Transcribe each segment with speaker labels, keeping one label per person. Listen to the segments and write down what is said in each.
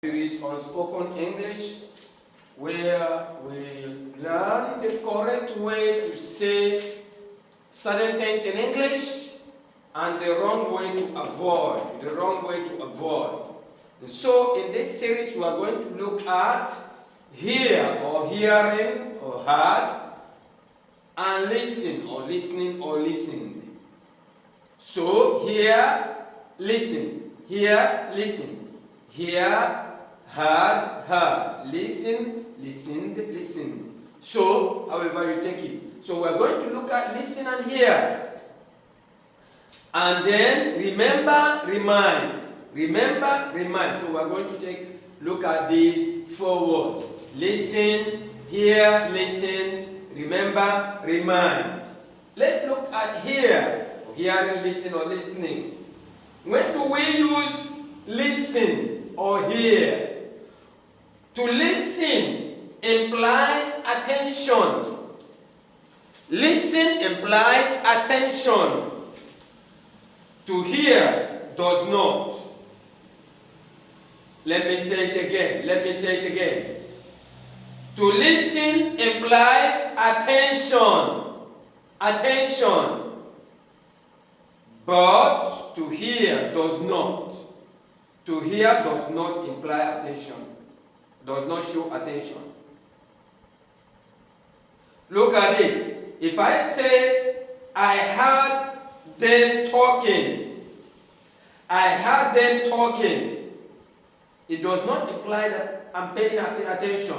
Speaker 1: Series on spoken English, where we learn the correct way to say certain things in English and the wrong way to avoid. And so in this series we are going to look at hear or hearing or heard, and listen or listening or listened. So hear, listen, hear, listen, hear, heard, heard, listen, listened, listened. So, however you take it. So we're going to look at listen and hear. And then remember, remind. Remember, remind. So we're going to look at these 4 words. Listen, hear, listen, remember, remind. Let's look at hear, hearing, listen, or listening. When do we use listen or hear? To listen implies attention. Listen implies attention. To hear does not. Let me say it again. To listen implies attention. Attention. But to hear does not. To hear does not imply attention. Does not show attention. Look at this. If I say, I heard them talking. I heard them talking. It does not imply that I'm paying attention.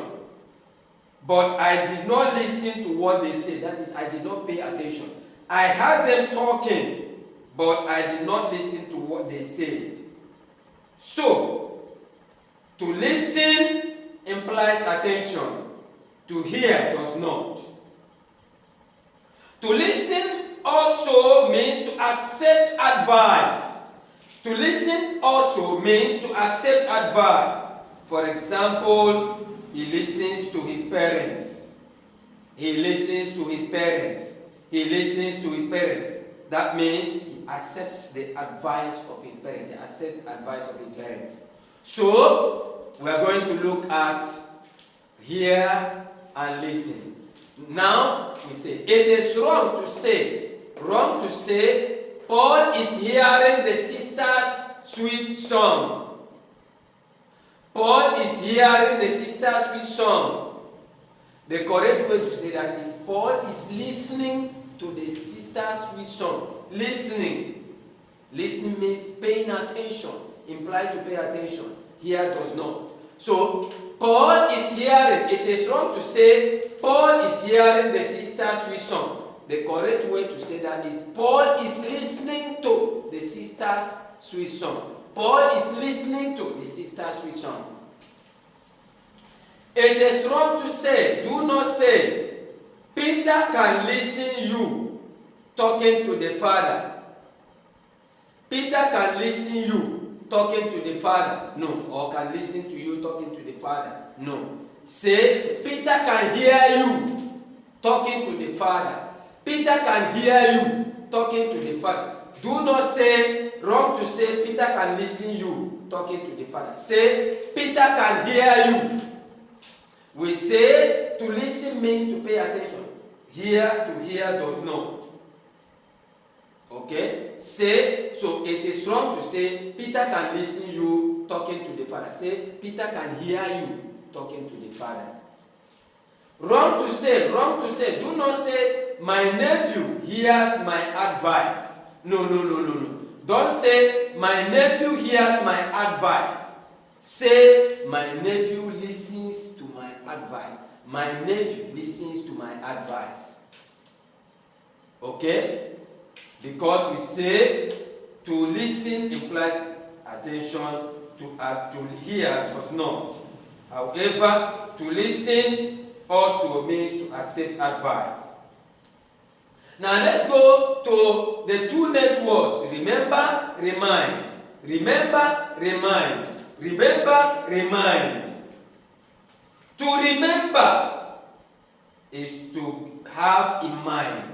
Speaker 1: But I did not listen to what they said. That is, I did not pay attention. I heard them talking, but I did not listen to what they said. So, to listen implies attention. To hear does not. To listen also means to accept advice. To listen also means to accept advice. For example, he listens to his parents. He listens to his parents. He listens to his parents. That means he accepts the advice of his parents. He accepts the advice of his parents. So, we are going to look at hear and listen. Now, we say, it is wrong to say, Paul is hearing the sister's sweet song. Paul is hearing the sister's sweet song. The correct way to say that is Paul is listening to the sister's sweet song. Listening. Listening means paying attention. Implies to pay attention. Hear does not. So, Paul is hearing. It is wrong to say Paul is hearing the sister's sweet song. The correct way to say that is Paul is listening to the sister's sweet song. Paul is listening to the sister's sweet song. It is wrong to say, do not say, Peter can listen you talking to the Father. Peter can listen you talking to the Father. No. Or can listen to you talking to the Father. No. Say, Peter can hear you talking to the Father. Peter can hear you talking to the Father. Do not say, wrong to say, Peter can listen you talking to the Father. Say, Peter can hear you. We say, to listen means to pay attention. Hear, to hear does not. Okay? Say, so it is wrong to say, Peter can listen you talking to the Father. Say, Peter can hear you talking to the Father. Wrong to say, do not say, my nephew hears my advice. No. Don't say, my nephew hears my advice. Say, my nephew listens to my advice. My nephew listens to my advice. Okay? Because we say, to listen implies attention, to hear does not. However, to listen also means to accept advice. Now let's go to the 2 next words. Remember, remind. Remember, remind. Remember, remind. To remember is to have in mind.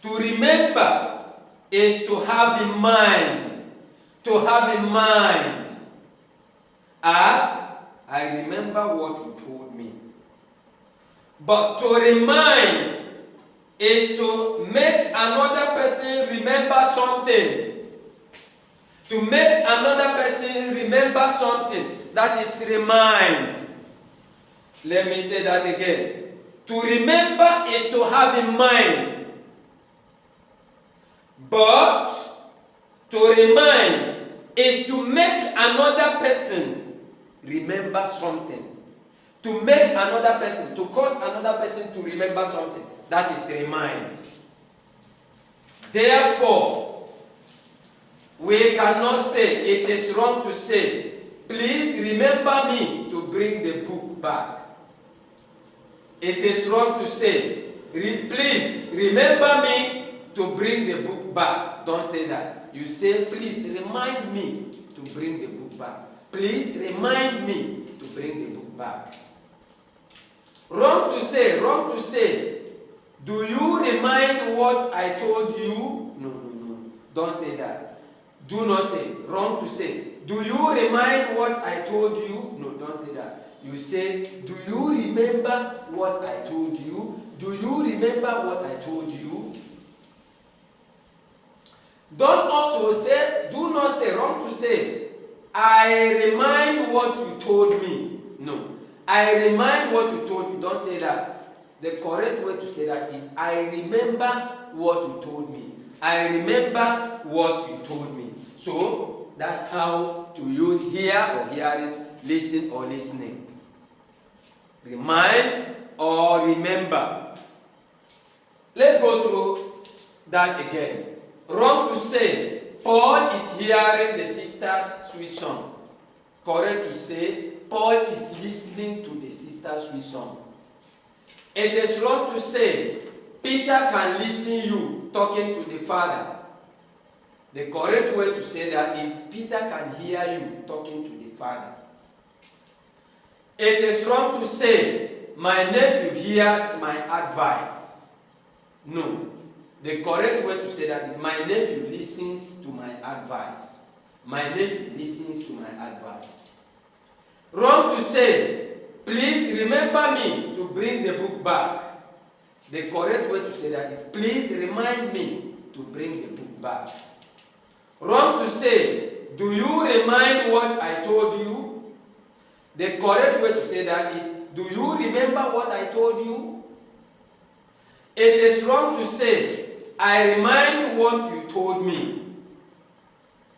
Speaker 1: To remember is to have in mind. To have in mind. As I remember what you told me. But to remind is to make another person remember something. To make another person remember something. That is remind. Let me say that again. To remember is to have in mind. But to remind is to make another person remember something. To make another person, to cause another person to remember something. That is remind. Therefore, we cannot say, it is wrong to say, please remember me to bring the book back. It is wrong to say, please remember me to bring the book back. Don't say that. You say, please remind me to bring the book back. Please remind me to bring the book back. Wrong to say, wrong to say. Do you remind what I told you? No. Don't say that. Do not say. Wrong to say. Do you remind what I told you? No, don't say that. You say, do you remember what I told you? Do you remember what I told you? Don't also say, do not say, wrong to say, I remind what you told me. No. I remind what you told me. Don't say that. The correct way to say that is, I remember what you told me. I remember what you told me. So, that's how to use hear or hearing, listen or listening. Remind or remember. Let's go through that again. Wrong to say, Paul is hearing the sister's sweet song. Correct to say, Paul is listening to the sister's sweet song. It is wrong to say, Peter can listen you talking to the Father. The correct way to say that is, Peter can hear you talking to the Father. It is wrong to say, my nephew hears my advice. No. The correct way to say that is, my nephew listens to my advice. My nephew listens to my advice. Wrong to say, please remember me to bring the book back. The correct way to say that is, please remind me to bring the book back. Wrong to say, do you remind what I told you? The correct way to say that is, do you remember what I told you? It is wrong to say, I remind what you told me.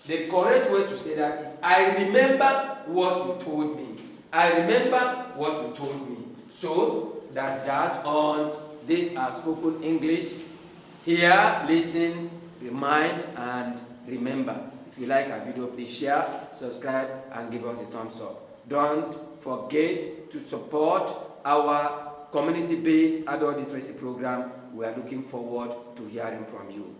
Speaker 1: The correct way to say that is, I remember what you told me. I remember what you told me. So, that's that on this spoken English. Hear, listen, remind, and remember. If you like our video, please share, subscribe, and give us a thumbs up. Don't forget to support our community-based adult literacy program. We are looking forward to hearing from you.